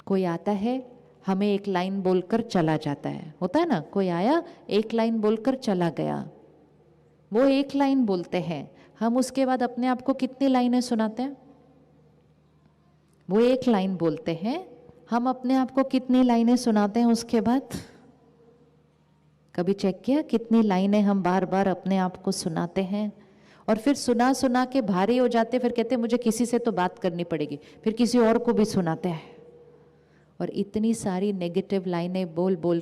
कोई आता है, हमें एक लाइन बोलकर चला जाता है, होता है ना, कोई आया एक लाइन बोलकर चला गया, वो एक लाइन बोलते हैं, हम उसके बाद अपने आप को कितनी लाइनें सुनाते हैं? वो एक लाइन बोलते हैं, हम अपने आप को कितनी लाइनें सुनाते हैं उसके बाद? कभी चेक किया कितनी लाइनें हम बार बार अपने आप को सुनाते हैं? और फिर सुना सुना के भारी हो जाते, फिर कहते हैं मुझे किसी से तो बात करनी पड़ेगी, फिर किसी और को भी सुनाते हैं, और इतनी सारी नेगेटिव लाइनें बोल बोल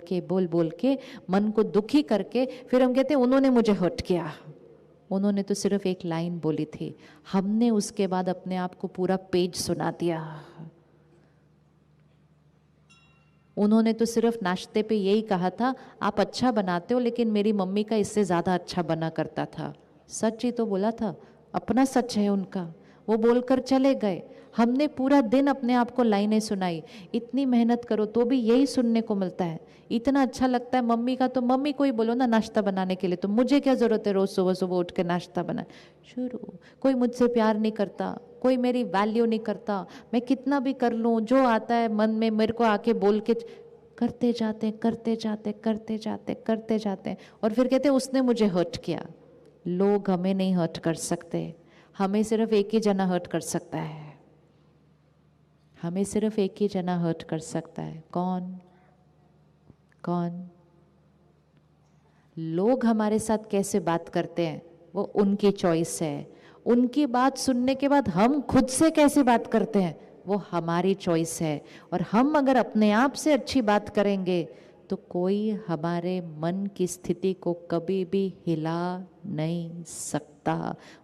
के मन को दुखी करके फिर हम कहते हैं उन्होंने मुझे हर्ट किया। उन्होंने तो सिर्फ एक लाइन बोली थी, हमने उसके बाद अपने आप को पूरा पेज सुना दिया। उन्होंने तो सिर्फ नाश्ते पे यही कहा था, आप अच्छा बनाते हो लेकिन मेरी मम्मी का इससे ज़्यादा अच्छा बना करता था। सच ही तो बोला था, अपना सच है उनका, वो बोलकर चले गए। हमने पूरा दिन अपने आप को लाइनें सुनाई। इतनी मेहनत करो तो भी यही सुनने को मिलता है। इतना अच्छा लगता है मम्मी का, तो मम्मी को ही बोलो ना नाश्ता बनाने के लिए, तो मुझे क्या ज़रूरत है रोज़ सुबह सुबह उठ के नाश्ता बना। शुरू, कोई मुझसे प्यार नहीं करता, कोई मेरी वैल्यू नहीं करता, मैं कितना भी कर लूँ, जो आता है मन में मेरे को आके बोल के करते जाते करते जाते करते जाते करते जाते, और फिर कहते उसने मुझे हर्ट किया। लोग हमें नहीं हर्ट कर सकते, हमें सिर्फ एक ही जना हर्ट कर सकता है। हमें सिर्फ एक ही जना हर्ट कर सकता है। कौन? कौन? लोग हमारे साथ कैसे बात करते हैं वो उनकी चॉइस है। उनकी बात सुनने के बाद हम खुद से कैसे बात करते हैं वो हमारी चॉइस है। और हम अगर अपने आप से अच्छी बात करेंगे तो कोई हमारे मन की स्थिति को कभी भी हिला नहीं सकता।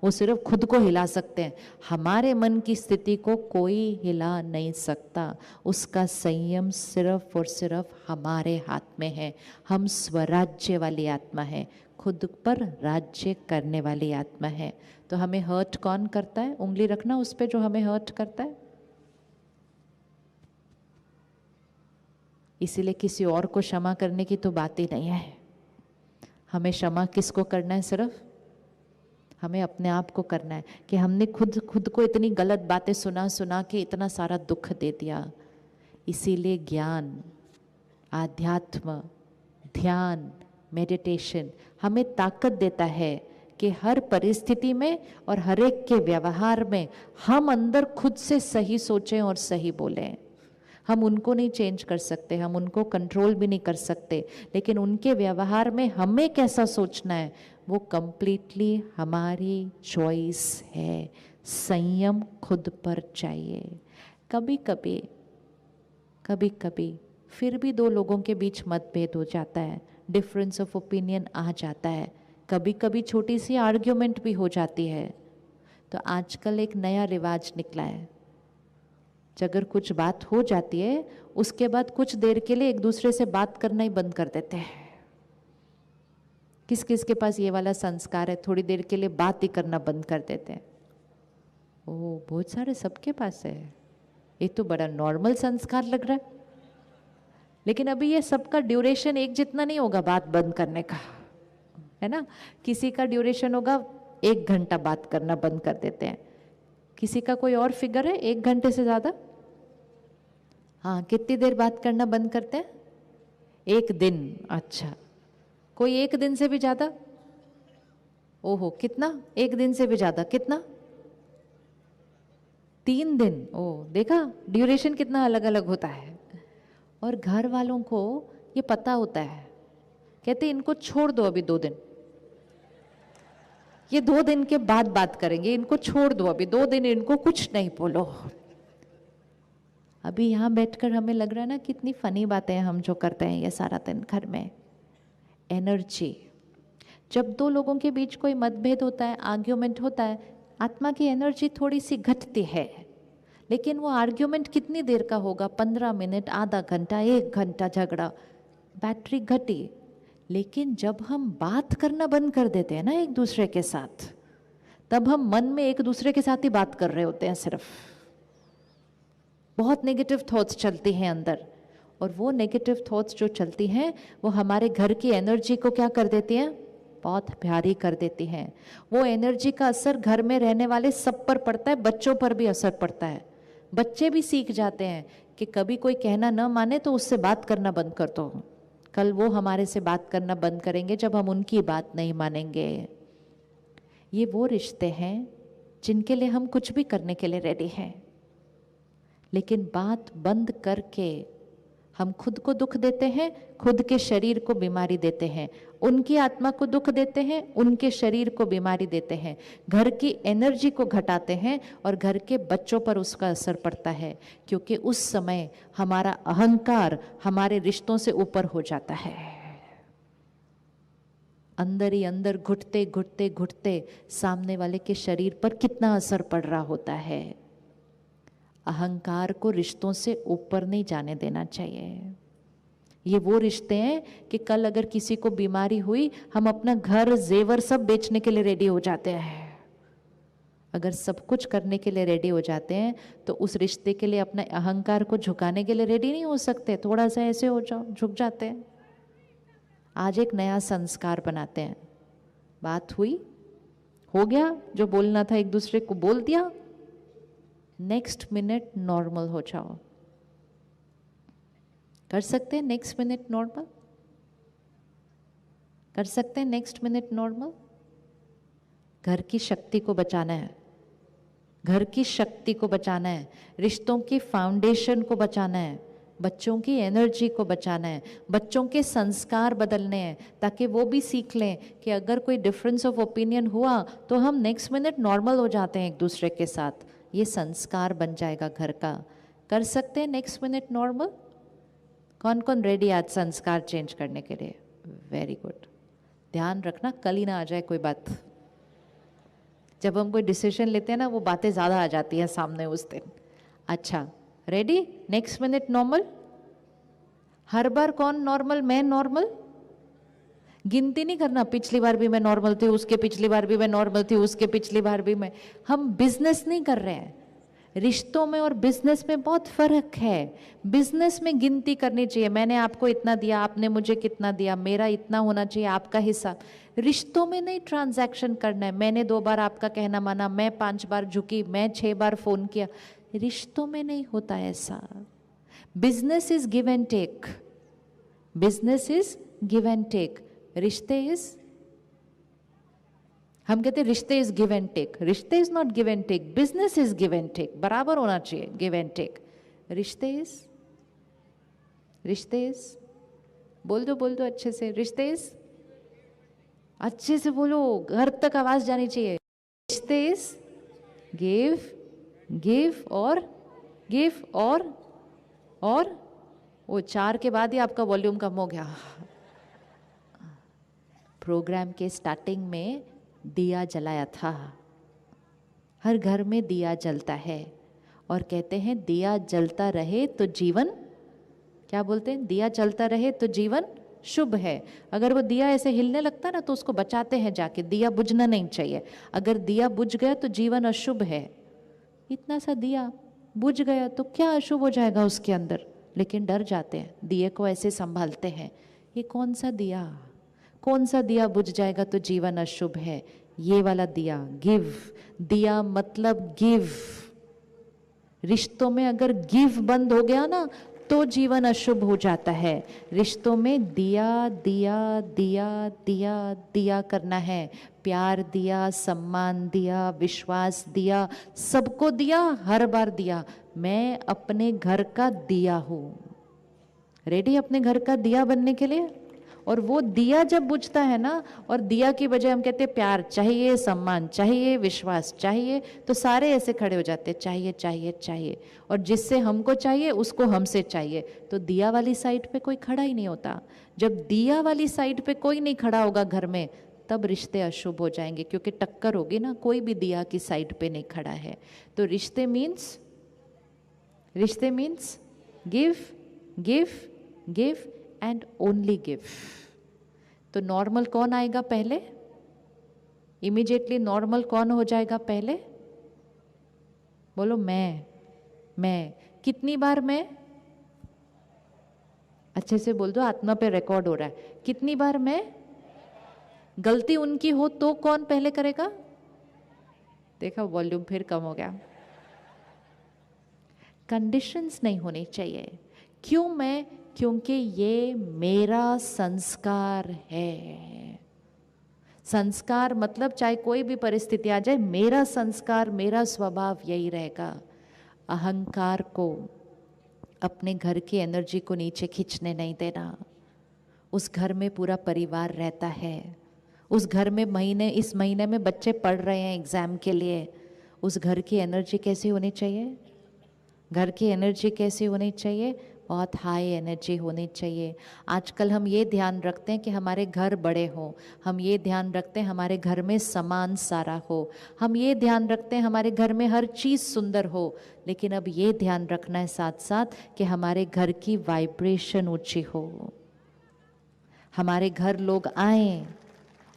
वो सिर्फ खुद को हिला सकते हैं, हमारे मन की स्थिति को कोई हिला नहीं सकता। उसका संयम सिर्फ और सिर्फ हमारे हाथ में है। हम स्वराज्य वाली आत्मा है, खुद पर राज्य करने वाली आत्मा है। तो हमें हर्ट कौन करता है? उंगली रखना उस पे जो हमें हर्ट करता है। इसीलिए किसी और को क्षमा करने की तो बात ही नहीं है। हमें क्षमा किसको करना है? सिर्फ हमें अपने आप को करना है कि हमने खुद को इतनी गलत बातें सुना सुना के इतना सारा दुख दे दिया। इसीलिए ज्ञान, आध्यात्म, ध्यान, मेडिटेशन हमें ताकत देता है कि हर परिस्थिति में और हर एक के व्यवहार में हम अंदर खुद से सही सोचें और सही बोलें। हम उनको नहीं चेंज कर सकते, हम उनको कंट्रोल भी नहीं कर सकते, लेकिन उनके व्यवहार में हमें कैसा सोचना है वो कंप्लीटली हमारी चॉइस है। संयम खुद पर चाहिए। कभी कभी फिर भी दो लोगों के बीच मतभेद हो जाता है, डिफरेंस ऑफ ओपिनियन आ जाता है, कभी कभी छोटी सी आर्ग्यूमेंट भी हो जाती है। तो आजकल एक नया रिवाज निकला है, अगर कुछ बात हो जाती है उसके बाद कुछ देर के लिए एक दूसरे से बात करना ही बंद कर देते हैं। किस किस के पास ये वाला संस्कार है? थोड़ी देर के लिए बात ही करना बंद कर देते हैं। ओह, बहुत सारे सबके पास है। ये तो बड़ा नॉर्मल संस्कार लग रहा है। लेकिन अभी ये सबका ड्यूरेशन एक जितना नहीं होगा बात बंद करने का, है ना। किसी का ड्यूरेशन होगा 1 घंटा बात करना बंद कर देते हैं, किसी का कोई और फिगर है 1 घंटे से ज़्यादा। हाँ, कितनी देर बात करना बंद करते हैं? 1 दिन। अच्छा, कोई 1 दिन से भी ज़्यादा? ओहो, कितना? 1 दिन से भी ज़्यादा कितना? 3 दिन। ओह, देखा ड्यूरेशन कितना अलग अलग होता है। और घर वालों को ये पता होता है, कहते इनको छोड़ दो अभी 2 दिन, ये 2 दिन के बाद बात करेंगे, इनको छोड़ दो अभी 2 दिन, इनको कुछ नहीं बोलो। अभी यहाँ बैठकर हमें लग रहा है ना कितनी फनी बातें हैं हम जो करते हैं ये सारा दिन घर में। एनर्जी, जब 2 लोगों के बीच कोई मतभेद होता है, आर्ग्यूमेंट होता है, आत्मा की एनर्जी थोड़ी सी घटती है। लेकिन वो आर्ग्यूमेंट कितनी देर का होगा? 15 मिनट, आधा घंटा, 1 घंटा झगड़ा, बैटरी घटी। लेकिन जब हम बात करना बंद कर देते हैं ना एक दूसरे के साथ, तब हम मन में एक दूसरे के साथ ही बात कर रहे होते हैं सिर्फ। बहुत नेगेटिव थॉट्स चलती हैं अंदर, और वो नेगेटिव थॉट्स जो चलती हैं वो हमारे घर की एनर्जी को क्या कर देती हैं? बहुत प्यारी कर देती हैं। वो एनर्जी का असर घर में रहने वाले सब पर पड़ता है, बच्चों पर भी असर पड़ता है। बच्चे भी सीख जाते हैं कि कभी कोई कहना न माने तो उससे बात करना बंद कर दो। कल वो हमारे से बात करना बंद करेंगे जब हम उनकी बात नहीं मानेंगे। ये वो रिश्ते हैं जिनके लिए हम कुछ भी करने के लिए रेडी हैं, लेकिन बात बंद करके हम खुद को दुख देते हैं, खुद के शरीर को बीमारी देते हैं, उनकी आत्मा को दुख देते हैं, उनके शरीर को बीमारी देते हैं, घर की एनर्जी को घटाते हैं और घर के बच्चों पर उसका असर पड़ता है, क्योंकि उस समय हमारा अहंकार हमारे रिश्तों से ऊपर हो जाता है। अंदर ही अंदर घुटते घुटते घुटते सामने वाले के शरीर पर कितना असर पड़ रहा होता है। अहंकार को रिश्तों से ऊपर नहीं जाने देना चाहिए। ये वो रिश्ते हैं कि कल अगर किसी को बीमारी हुई, हम अपना घर जेवर सब बेचने के लिए रेडी हो जाते हैं। अगर सब कुछ करने के लिए रेडी हो जाते हैं तो उस रिश्ते के लिए अपने अहंकार को झुकाने के लिए रेडी नहीं हो सकते। थोड़ा सा ऐसे हो जाओ, झुक जाते हैं। आज एक नया संस्कार बनाते हैं। बात हुई, हो गया, जो बोलना था एक दूसरे को बोल दिया, नेक्स्ट मिनट नॉर्मल हो जाओ। कर सकते हैं नेक्स्ट मिनट नॉर्मल? कर सकते हैं नेक्स्ट मिनट नॉर्मल? घर की शक्ति को बचाना है, घर की शक्ति को बचाना है, रिश्तों की फाउंडेशन को बचाना है, बच्चों की एनर्जी को बचाना है, बच्चों के संस्कार बदलने हैं, ताकि वो भी सीख लें कि अगर कोई डिफरेंस ऑफ ओपिनियन हुआ तो हम नेक्स्ट मिनट नॉर्मल हो जाते हैं एक दूसरे के साथ। ये संस्कार बन जाएगा घर का। कर सकते हैं नेक्स्ट मिनट नॉर्मल? कौन कौन रेडी आज संस्कार चेंज करने के लिए? Very good. ध्यान रखना कल ही ना आ जाए कोई बात। जब हम कोई डिसीजन लेते हैं ना, वो बातें ज़्यादा आ जाती हैं सामने उस दिन। अच्छा, रेडी? Next minute normal. हर बार कौन नॉर्मल? मैं नॉर्मल। गिनती नहीं करना, पिछली बार भी मैं नॉर्मल थी, उसके पिछली बार भी मैं नॉर्मल थी, उसके पिछली बार भी मैं। हम बिजनेस नहीं कर रहे हैं। रिश्तों में और बिजनेस में बहुत फर्क है। बिजनेस में गिनती करनी चाहिए, मैंने आपको इतना दिया, आपने मुझे कितना दिया, मेरा इतना होना चाहिए, आपका हिस्सा। रिश्तों में नहीं ट्रांजैक्शन करना है, मैंने 2 बार आपका कहना माना, मैं 5 बार झुकी, मैं 6 बार फोन किया। रिश्तों में नहीं होता ऐसा। Business is give and take, business is give and take. रिश्ते इज, हम कहते हैं रिश्ते इज गिव एंड टेक। रिश्ते is not give and take, business is give and take. बराबर होना चाहिए गिव एंड टेक। रिश्ते इज, रिश्ते इज, बोल दो अच्छे से। रिश्ते इज, अच्छे से बोलो, घर तक आवाज जानी चाहिए। रिश्ते इज गिव, गिव और गिव और वो 4 के बाद ही आपका वॉल्यूम कम हो गया। प्रोग्राम के स्टार्टिंग में दिया जलाया था। हर घर में दिया जलता है और कहते हैं दिया जलता रहे तो जीवन, क्या बोलते हैं? दिया जलता रहे तो जीवन शुभ है। अगर वो दिया ऐसे हिलने लगता ना तो उसको बचाते हैं जाके, दिया बुझना नहीं चाहिए। अगर दिया बुझ गया तो जीवन अशुभ है। इतना सा दिया बुझ गया तो क्या अशुभ हो जाएगा उसके अंदर? लेकिन डर जाते हैं, दिए को ऐसे संभालते हैं, ये कौन सा दिया, कौन सा दिया बुझ जाएगा तो जीवन अशुभ है। ये वाला दिया, गिव, दिया मतलब गिव। रिश्तों में अगर गिव बंद हो गया ना तो जीवन अशुभ हो जाता है। रिश्तों में दिया दिया दिया दिया दिया करना है। प्यार दिया, सम्मान दिया, विश्वास दिया, सबको दिया, हर बार दिया। मैं अपने घर का दिया हूँ। रेडी अपने घर का दिया बनने के लिए? और वो दिया जब बुझता है ना, और दिया की बजाय हम कहते हैं प्यार चाहिए, सम्मान चाहिए, विश्वास चाहिए, तो सारे ऐसे खड़े हो जाते हैं, चाहिए चाहिए चाहिए। और जिससे हमको चाहिए उसको हमसे चाहिए, तो दिया वाली साइड पे कोई खड़ा ही नहीं होता। जब दिया वाली साइड पे कोई नहीं खड़ा होगा घर में, तब रिश्ते अशुभ हो जाएंगे, क्योंकि टक्कर होगी ना, कोई भी दिया की साइड पे नहीं खड़ा है। तो रिश्ते मीन्स, रिश्ते means give, give, give and only give. तो नॉर्मल कौन आएगा पहले? इमीडिएटली नॉर्मल कौन हो जाएगा पहले? बोलो मैं। कितनी बार मैं? अच्छे से बोल दो, आत्मा पे रिकॉर्ड हो रहा है। कितनी बार मैं? गलती उनकी हो तो कौन पहले करेगा? देखा, वॉल्यूम फिर कम हो गया। कंडीशंस नहीं होनी चाहिए। क्यों मैं? क्योंकि ये मेरा संस्कार है। संस्कार मतलब चाहे कोई भी परिस्थिति आ जाए, मेरा संस्कार, मेरा स्वभाव यही रहेगा। अहंकार को, अपने घर की एनर्जी को नीचे खींचने नहीं देना। उस घर में पूरा परिवार रहता है, उस घर में इस महीने में बच्चे पढ़ रहे हैं एग्ज़ाम के लिए, उस घर की एनर्जी कैसी होनी चाहिए? घर की एनर्जी कैसी होनी चाहिए? बहुत हाई एनर्जी होनी चाहिए। आजकल हम ये ध्यान रखते हैं कि हमारे घर बड़े हों, हम ये ध्यान रखते हैं हमारे घर में सामान सारा हो, हम ये ध्यान रखते हैं हमारे घर में हर चीज़ सुंदर हो, लेकिन अब ये ध्यान रखना है साथ साथ कि हमारे घर की वाइब्रेशन ऊंची हो। हमारे घर लोग आएं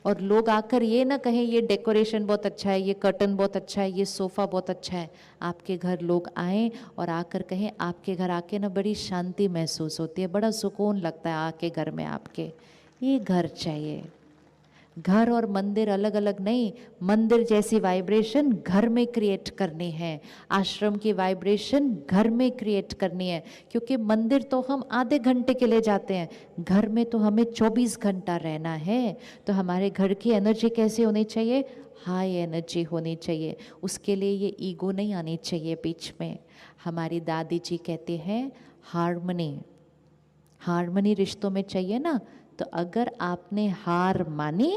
और लोग आकर ये ना कहें ये डेकोरेशन बहुत अच्छा है, ये कर्टन बहुत अच्छा है, ये सोफ़ा बहुत अच्छा है। आपके घर लोग आएं और आकर कहें, आपके घर आके ना बड़ी शांति महसूस होती है, बड़ा सुकून लगता है आके घर में आपके। ये घर चाहिए। घर और मंदिर अलग अलग नहीं, मंदिर जैसी वाइब्रेशन घर में क्रिएट करनी है, आश्रम की वाइब्रेशन घर में क्रिएट करनी है। क्योंकि मंदिर तो हम आधे घंटे के लिए जाते हैं, घर में तो हमें 24 घंटा रहना है। तो हमारे घर की एनर्जी कैसी होनी चाहिए? हाई एनर्जी होनी चाहिए। उसके लिए ये ईगो नहीं आनी चाहिए बीच में। हमारी दादी जी कहते हैं हार्मनी, हार्मनी रिश्तों में चाहिए ना। तो अगर आपने हार मानी,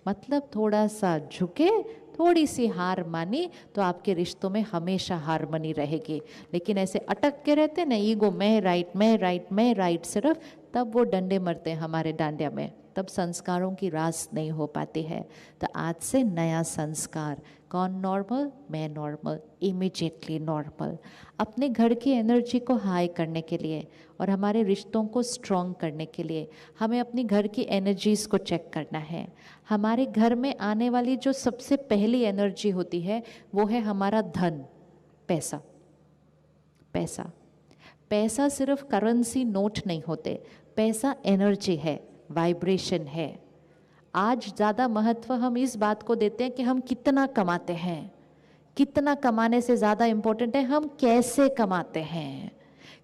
मतलब थोड़ा सा झुके, थोड़ी सी हार मानी, तो आपके रिश्तों में हमेशा हार्मनी रहेगी। लेकिन ऐसे अटक के रहते ना, ईगो, मैं राइट, मैं राइट, मैं राइट सिर्फ, तब वो डंडे मरते हैं हमारे डांडिया में, तब संस्कारों की रास नहीं हो पाती है। तो आज से नया संस्कार, कौन नॉर्मल? मैं नॉर्मल, इमीडिएटली नॉर्मल। अपने घर की एनर्जी को हाई करने के लिए और हमारे रिश्तों को स्ट्रॉन्ग करने के लिए हमें अपनी घर की एनर्जीज़ को चेक करना है। हमारे घर में आने वाली जो सबसे पहली एनर्जी होती है वो है हमारा धन, पैसा। पैसा, पैसा सिर्फ करेंसी नोट नहीं होते, पैसा एनर्जी है, वाइब्रेशन है। आज ज़्यादा महत्व हम इस बात को देते हैं कि हम कितना कमाते हैं। कितना कमाने से ज़्यादा इम्पोर्टेंट है हम कैसे कमाते हैं।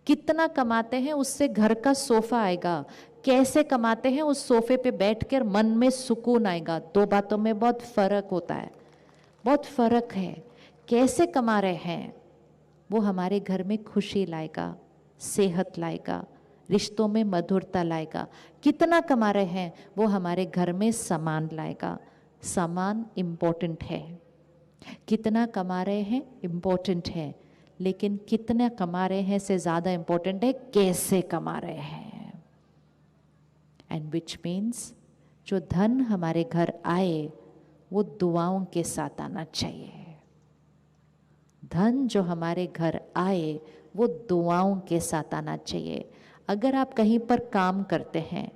कितना कमाते हैं उससे घर का सोफा आएगा, कैसे कमाते हैं उस सोफे पे बैठकर मन में सुकून आएगा। दो बातों में बहुत फर्क होता है, बहुत फर्क है। कैसे कमा रहे हैं वो हमारे घर में खुशी लाएगा, सेहत लाएगा, रिश्तों में मधुरता लाएगा। कितना कमा रहे हैं वो हमारे घर में सामान लाएगा। सामान इम्पोर्टेंट है, कितना कमा रहे हैं इम्पोर्टेंट है, लेकिन कितना कमा रहे हैं से ज़्यादा इम्पोर्टेंट है कैसे कमा रहे हैं। एंड विच मीन्स जो धन हमारे घर आए वो दुआओं के साथ आना चाहिए। धन जो हमारे घर आए वो दुआओं के साथ आना चाहिए। अगर आप कहीं पर काम करते हैं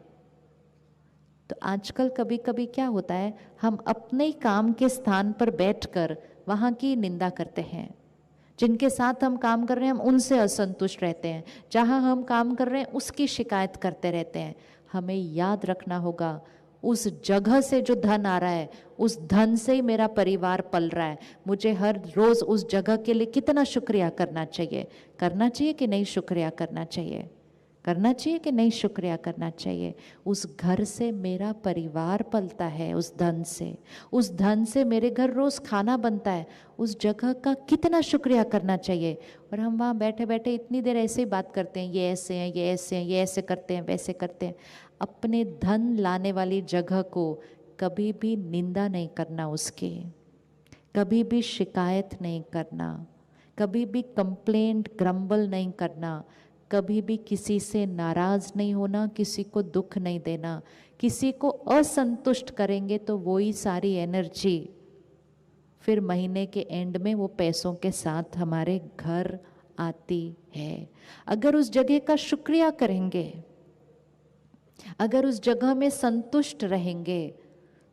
तो आजकल कभी कभी क्या होता है, हम अपने ही काम के स्थान पर बैठकर वहाँ की निंदा करते हैं। जिनके साथ हम काम कर रहे हैं हम उनसे असंतुष्ट रहते हैं, जहाँ हम काम कर रहे हैं उसकी शिकायत करते रहते हैं। हमें याद रखना होगा उस जगह से जो धन आ रहा है उस धन से ही मेरा परिवार पल रहा है। मुझे हर रोज़ उस जगह के लिए कितना शुक्रिया करना चाहिए। करना चाहिए कि नहीं शुक्रिया करना चाहिए? करना चाहिए कि नहीं शुक्रिया करना चाहिए? उस घर से मेरा परिवार पलता है, उस धन से, उस धन से मेरे घर रोज़ खाना बनता है। उस जगह का कितना शुक्रिया करना चाहिए। और हम वहाँ बैठे बैठे इतनी देर ऐसे ही बात करते हैं, ये ऐसे हैं, ये ऐसे हैं, ये ऐसे करते हैं, वैसे करते हैं। अपने धन लाने वाली जगह को कभी भी निंदा नहीं करना, उसकी कभी भी शिकायत नहीं करना, कभी भी कंप्लेंट ग्रम्बल नहीं करना, कभी भी किसी से नाराज़ नहीं होना, किसी को दुख नहीं देना। किसी को असंतुष्ट करेंगे तो वही सारी एनर्जी फिर महीने के एंड में वो पैसों के साथ हमारे घर आती है। अगर उस जगह का शुक्रिया करेंगे, अगर उस जगह में संतुष्ट रहेंगे,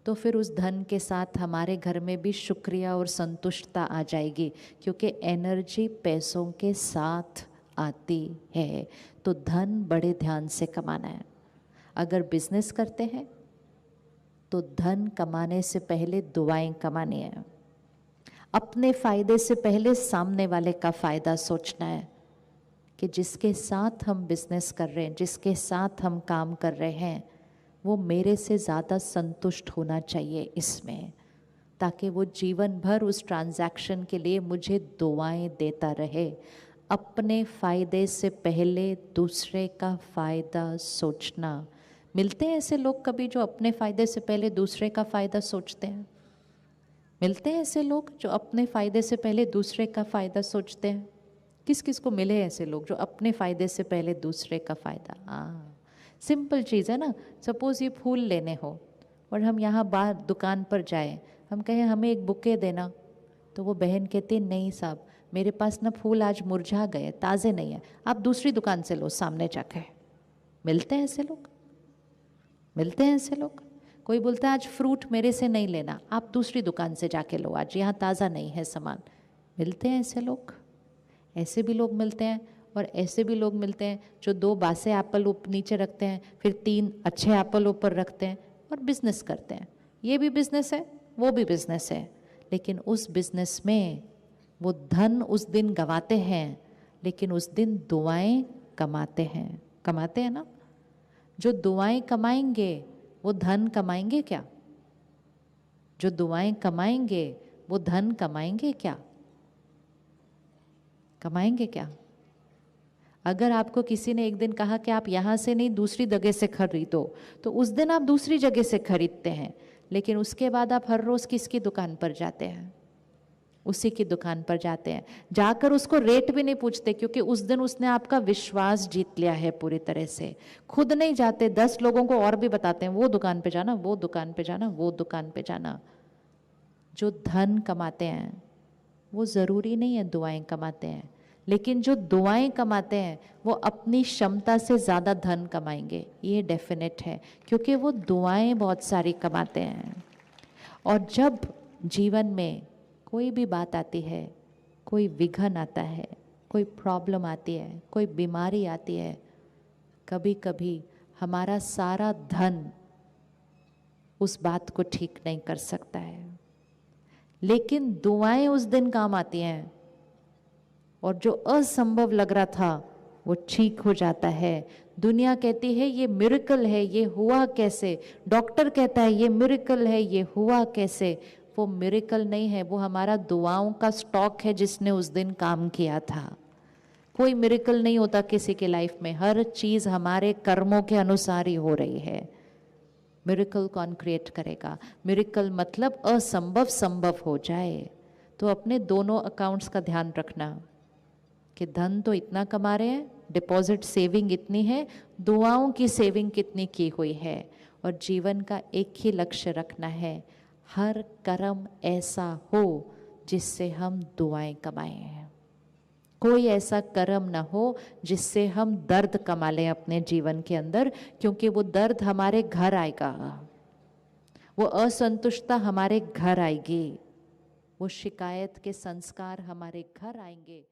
तो फिर उस धन के साथ हमारे घर में भी शुक्रिया और संतुष्टता आ जाएगी, क्योंकि एनर्जी पैसों के साथ आती है। तो धन बड़े ध्यान से कमाना है। अगर बिजनेस करते हैं तो धन कमाने से पहले दुआएं कमानी है। अपने फायदे से पहले सामने वाले का फायदा सोचना है। कि जिसके साथ हम बिजनेस कर रहे हैं, जिसके साथ हम काम कर रहे हैं, वो मेरे से ज़्यादा संतुष्ट होना चाहिए इसमें, ताकि वो जीवन भर उस ट्रांजैक्शन के लिए मुझे दुआएं देता रहे। अपने फ़ायदे से पहले दूसरे का फ़ायदा सोचना। मिलते हैं ऐसे लोग कभी जो अपने फ़ायदे से पहले दूसरे का फ़ायदा सोचते हैं? मिलते हैं ऐसे लोग जो अपने फ़ायदे से पहले दूसरे का फ़ायदा सोचते हैं? किस किस को मिले ऐसे लोग जो अपने फ़ायदे से पहले दूसरे का फ़ायदा? हाँ, सिंपल चीज़ है ना। सपोज़ ये फूल लेने हो और हम यहाँ बाहर दुकान पर जाएं, हम कहें हमें एक बुके देना, तो वो बहन कहती नहीं साहब, मेरे पास ना फूल आज मुरझा गए, ताज़े नहीं है, आप दूसरी दुकान से लो सामने जाके। मिलते हैं ऐसे लोग, मिलते हैं ऐसे लोग। कोई बोलता है आज फ्रूट मेरे से नहीं लेना, आप दूसरी दुकान से जाके लो, आज यहाँ ताज़ा नहीं है सामान। मिलते हैं ऐसे लोग, ऐसे भी लोग मिलते हैं। और ऐसे भी लोग मिलते हैं जो 2 बासे एप्पल नीचे रखते हैं, फिर 3 अच्छे एप्पल ऊपर रखते हैं और बिजनेस करते हैं। ये भी बिजनेस है, वो भी बिजनेस है, लेकिन उस बिजनेस में वो धन उस दिन गंवाते हैं, लेकिन उस दिन दुआएं कमाते हैं। कमाते हैं ना। जो दुआएं कमाएंगे वो धन कमाएंगे क्या? जो दुआएं कमाएंगे वो धन कमाएंगे क्या? कमाएंगे क्या? अगर आपको किसी ने एक दिन कहा कि आप यहाँ से नहीं दूसरी जगह से खरीदो, तो उस दिन आप दूसरी जगह से खरीदते हैं, लेकिन उसके बाद आप हर रोज़ किसकी दुकान पर जाते हैं? उसी की दुकान पर जाते हैं। जाकर उसको रेट भी नहीं पूछते, क्योंकि उस दिन उसने आपका विश्वास जीत लिया है पूरी तरह से। खुद नहीं जाते, 10 लोगों को और भी बताते हैं वो दुकान पे जाना, वो दुकान पे जाना, वो दुकान पे जाना। जो धन कमाते हैं वो ज़रूरी नहीं है दुआएं कमाते हैं, लेकिन जो दुआएं कमाते हैं वो अपनी क्षमता से ज़्यादा धन कमाएंगे, ये डेफिनेट है, क्योंकि वो दुआएं बहुत सारी कमाते हैं। और जब जीवन में कोई भी बात आती है, कोई विघन आता है, कोई प्रॉब्लम आती है, कोई बीमारी आती है, कभी कभी हमारा सारा धन उस बात को ठीक नहीं कर सकता है, लेकिन दुआएं उस दिन काम आती हैं और जो असंभव लग रहा था वो ठीक हो जाता है। दुनिया कहती है ये मिरेकल है, ये हुआ कैसे? डॉक्टर कहता है ये मिरेकल है, ये हुआ कैसे? वो मिरेकल नहीं है, वो हमारा दुआओं का स्टॉक है जिसने उस दिन काम किया था। कोई मिरेकल नहीं होता किसी के लाइफ में, हर चीज़ हमारे कर्मों के अनुसार ही हो रही है। मिरेकल कौन क्रिएट करेगा? मिरेकल मतलब असंभव संभव हो जाए। तो अपने दोनों अकाउंट्स का ध्यान रखना कि धन तो इतना कमा रहे हैं, डिपॉजिट सेविंग इतनी है, दुआओं की सेविंग कितनी की हुई है, और जीवन का एक ही लक्ष्य रखना है, हर कर्म ऐसा हो जिससे हम दुआएं कमाएं। कोई ऐसा कर्म ना हो जिससे हम दर्द कमा लें अपने जीवन के अंदर, क्योंकि वो दर्द हमारे घर आएगा, वो असंतुष्टता हमारे घर आएगी, वो शिकायत के संस्कार हमारे घर आएंगे।